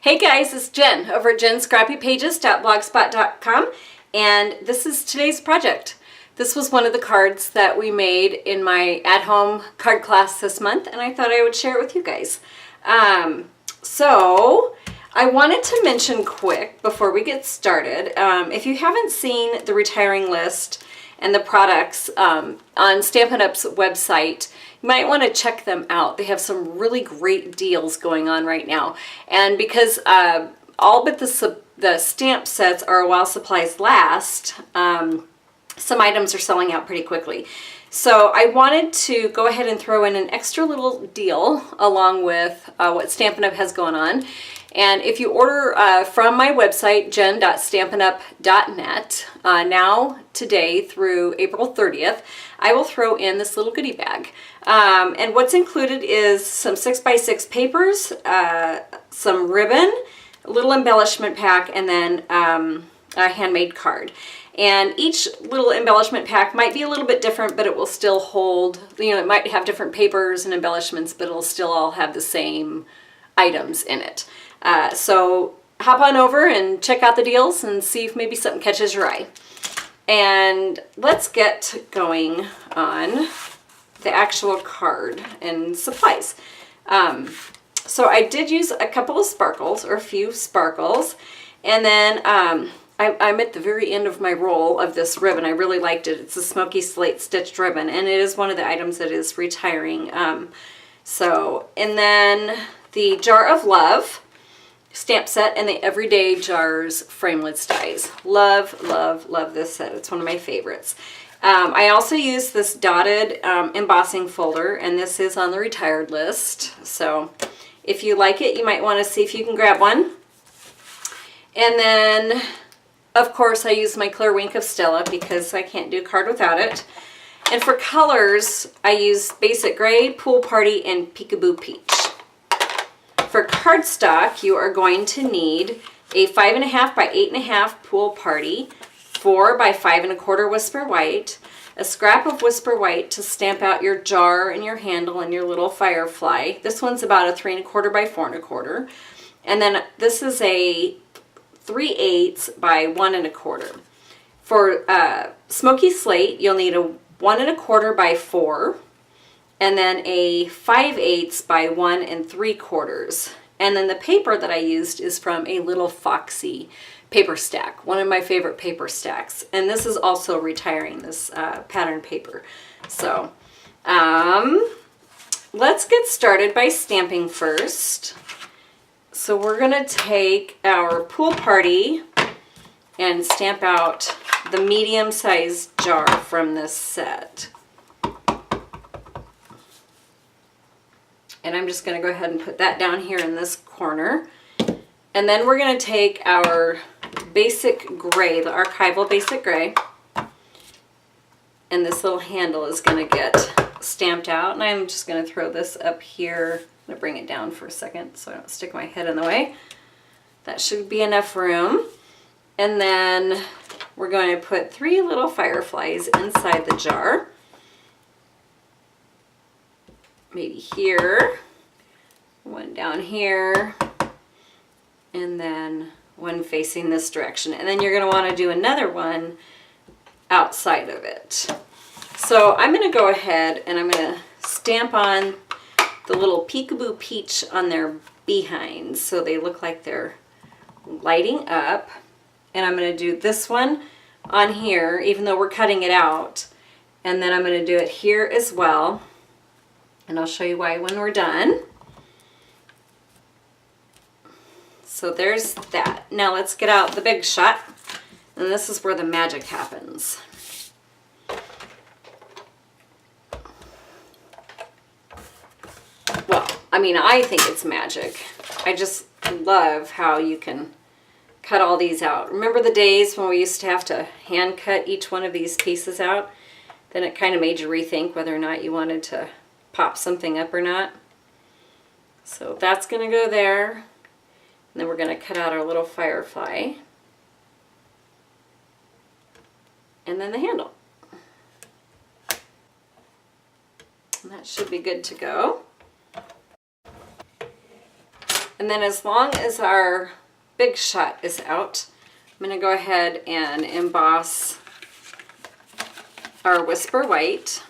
Hey guys, it's Jen over at jenscrappypages.blogspot.com, and this is today's project. This was one of the cards that we made in my at-home card class this month, and I thought I would share it with you guys. So I wanted to mention quick before we get started, if you haven't seen the retiring list and the products on Stampin' Up's website, you might want to check them out. They have some really great deals going on right now. And because all but the stamp sets are while supplies last, some items are selling out pretty quickly. So I wanted to go ahead and throw in an extra little deal along with what Stampin' Up has going on. And if you order from my website, jen.stampinup.net, now, today, through April 30th, I will throw in this little goodie bag. And what's included is some 6x6 papers, some ribbon, a little embellishment pack, and then a handmade card. And each little embellishment pack might be a little bit different, but it will still hold, you know, it might have different papers and embellishments, but it'll still all have the same items in it. So hop on over and check out the deals and see if maybe something catches your eye. And let's get going on the actual card and supplies. So I did use a couple of sparkles, or a few sparkles, and then I'm at the very end of my roll of this ribbon. I really liked it. It's a smoky slate stitched ribbon, and it is one of the items that is retiring. And then the Jar of Love stamp set and the Everyday Jars Framelits dies. Love, love, love this set. It's one of my favorites. I also use this dotted embossing folder, and this is on the retired list. So if you like it, you might want to see if you can grab one. And then, of course, I use my Clear Wink of Stella because I can't do a card without it. And for colors, I use Basic Gray, Pool Party, and Peekaboo Peach. For cardstock, you are going to need a 5.5 by 8.5 Pool Party, 4 by 5 1/4 Whisper White, a scrap of Whisper White to stamp out your jar and your handle and your little firefly. This one's about a 3 1/4 by 4 1/4. And then this is a 3/8 by 1 1/4. For Smoky Slate, you'll need a 1 1/4 by 4, and then a 5/8 by 1 3/4. And then the paper that I used is from a Little Foxy paper stack, one of my favorite paper stacks. And this is also retiring, this pattern paper. So let's get started by stamping first. So we're gonna take our Pool Party and stamp out the medium-sized jar from this set. And I'm just going to go ahead and put that down here in this corner. And then we're going to take our Basic Gray, the Archival Basic Gray, and this little handle is going to get stamped out. And I'm just going to throw this up here. I'm going to bring it down for a second so I don't stick my head in the way. That should be enough room. And then we're going to put 3 little fireflies inside the jar. Maybe here, one down here, and then one facing this direction. And then you're going to want to do another one outside of it. So I'm going to go ahead and I'm going to stamp on the little Peekaboo Peach on their behinds so they look like they're lighting up. And I'm going to do this one on here, even though we're cutting it out. And then I'm going to do it here as well. And I'll show you why when we're done. So there's that. Now let's get out the big shot. And this is where the magic happens. Well, I mean, I think it's magic. I just love how you can cut all these out. Remember the days when we used to have to hand cut each one of these pieces out? Then it kind of made you rethink whether or not you wanted to pop something up or not. So that's going to go there. And then we're going to cut out our little firefly. And then the handle. And that should be good to go. And then as long as our big shot is out, I'm going to go ahead and emboss our Whisper White.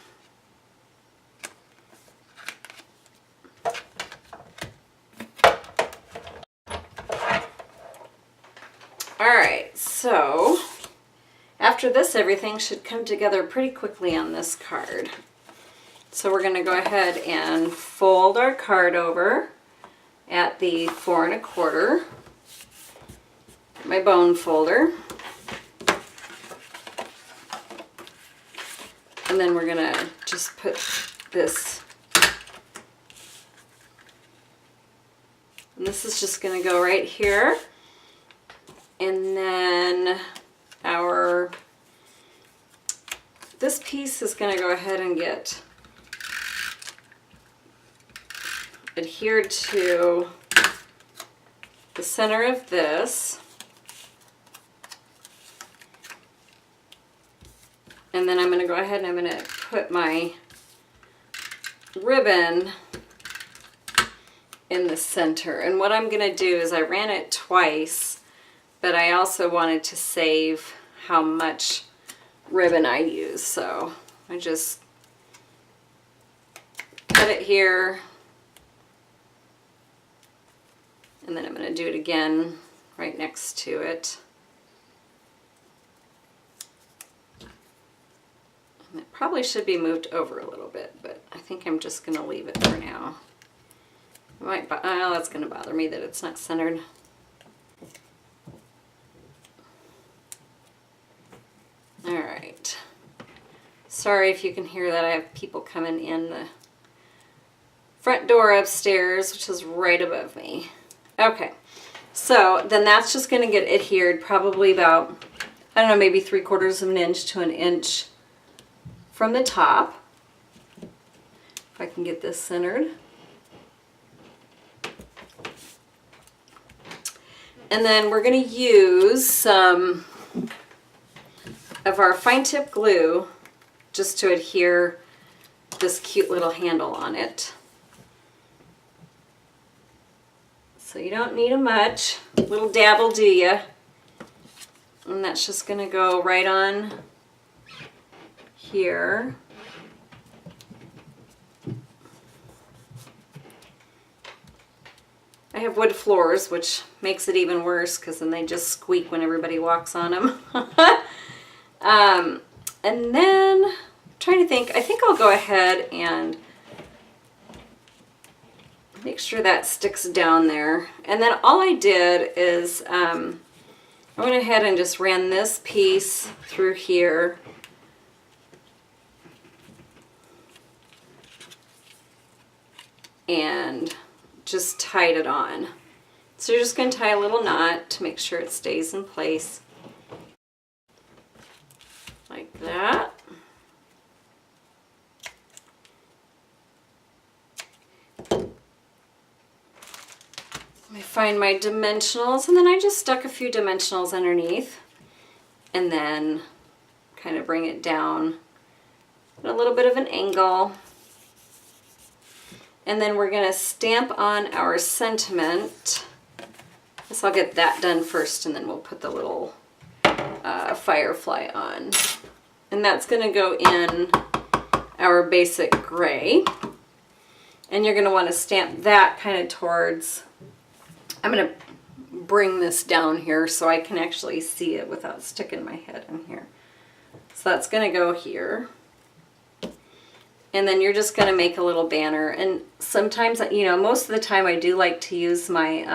Alright, so after this, everything should come together pretty quickly on this card. So we're going to go ahead and fold our card over at the 4 1/4, my bone folder. And then we're going to just put this, and this is just going to go right here. And then this piece is going to go ahead and get adhered to the center of this. And then I'm going to go ahead and I'm going to put my ribbon in the center. And what I'm going to do is I ran it twice, but I also wanted to save how much ribbon I use. So I just cut it here, and then I'm going to do it again right next to it. And it probably should be moved over a little bit, but I think I'm just going to leave it for now. That's going to bother me that it's not centered. Alright. Sorry if you can hear that. I have people coming in the front door upstairs, which is right above me. Okay, so then that's just going to get adhered probably about, I don't know, maybe 3/4 of an inch to an inch from the top. If I can get this centered. And then we're going to use some of our fine tip glue just to adhere this cute little handle on it. So you don't need a much, little dab will do ya. And that's just going to go right on here. I have wood floors, which makes it even worse because then they just squeak when everybody walks on them. And then, I'm trying to think, I think I'll go ahead and make sure that sticks down there. And then all I did is I went ahead and just ran this piece through here. And just tied it on. So you're just going to tie a little knot to make sure it stays in place. Like that. I find my dimensionals, and then I just stuck a few dimensionals underneath, and then kind of bring it down at a little bit of an angle. And then we're going to stamp on our sentiment. Guess I'll get that done first, and then we'll put the little firefly on. And that's going to go in our basic gray. And you're going to want to stamp that kind of towards, I'm going to bring this down here so I can actually see it without sticking my head in here. So that's going to go here. And then you're just going to make a little banner. And sometimes, you know, most of the time I do like to use my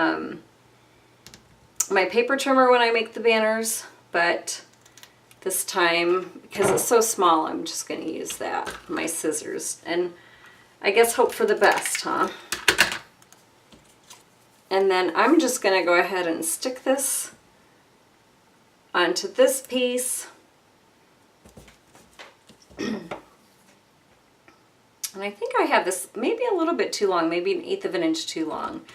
my paper trimmer when I make the banners, but this time, because it's so small, I'm just going to use that, my scissors. And I guess hope for the best, huh? And then I'm just going to go ahead and stick this onto this piece. And I think I have this maybe a little bit too long, maybe 1/8 of an inch too long.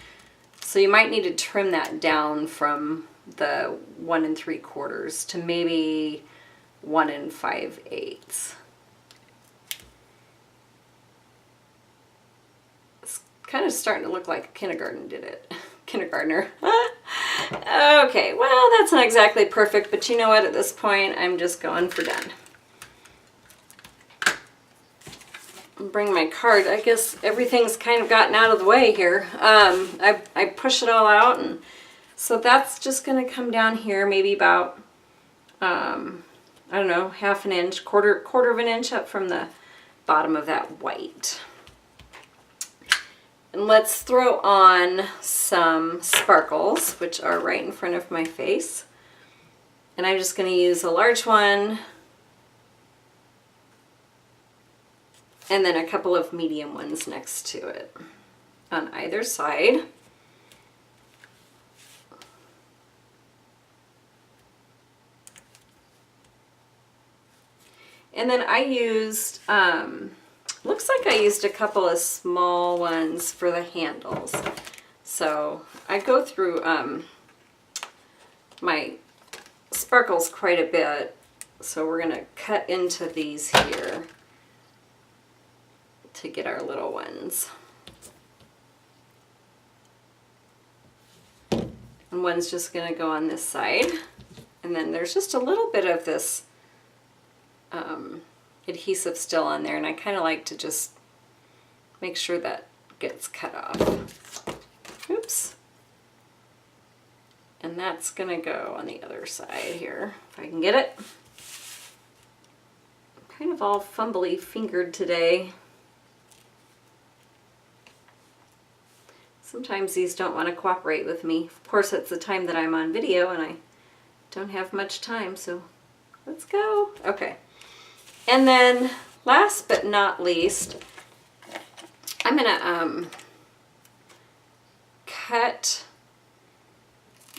So you might need to trim that down from the 1 3/4 to maybe 1 5/8. It's kind of starting to look like kindergarten did it. kindergartner. Okay, well, that's not exactly perfect, but you know what? At this point, I'm just going for done. Bring my card. I guess everything's kind of gotten out of the way here. I push it all out, and so that's just going to come down here, maybe about, I don't know, half an inch, quarter of an inch up from the bottom of that white. And let's throw on some sparkles, which are right in front of my face. And I'm just going to use a large one, and then a couple of medium ones next to it on either side. And then I used, looks like I used a couple of small ones for the handles. So I go through my sparkles quite a bit. So we're gonna cut into these here to get our little ones. And one's just gonna go on this side. And then there's just a little bit of this adhesive still on there, and I kind of like to just make sure that gets cut off. Oops. And that's gonna go on the other side here, if I can get it. I'm kind of all fumbly fingered today. Sometimes these don't want to cooperate with me. Of course, it's the time that I'm on video and I don't have much time, so let's go. Okay. And then last but not least, I'm gonna cut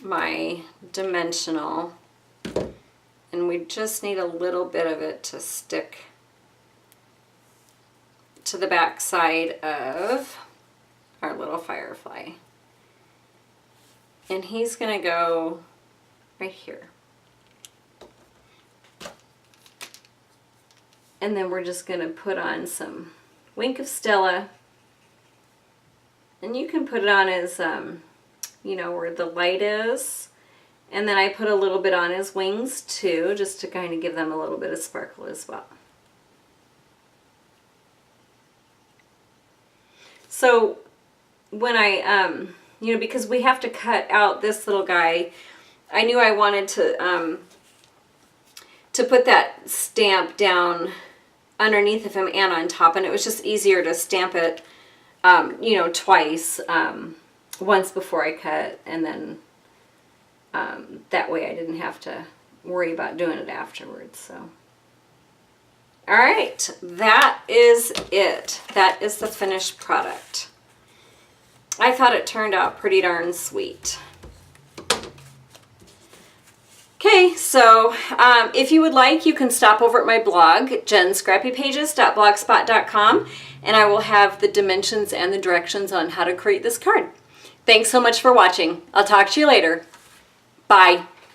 my dimensional, and we just need a little bit of it to stick to the back side of our little firefly. And he's gonna go right here. And then we're just going to put on some Wink of Stella. And you can put it on as, you know, where the light is. And then I put a little bit on his wings too, just to kind of give them a little bit of sparkle as well. So when I, you know, because we have to cut out this little guy, I knew I wanted to put that stamp down underneath of him and on top, and it was just easier to stamp it, you know, twice, once before I cut, and then that way I didn't have to worry about doing it afterwards. So, all right, that is it. That is the finished product. I thought it turned out pretty darn sweet. Okay, so if you would like, you can stop over at my blog, jenscrappypages.blogspot.com, and I will have the dimensions and the directions on how to create this card. Thanks so much for watching. I'll talk to you later. Bye.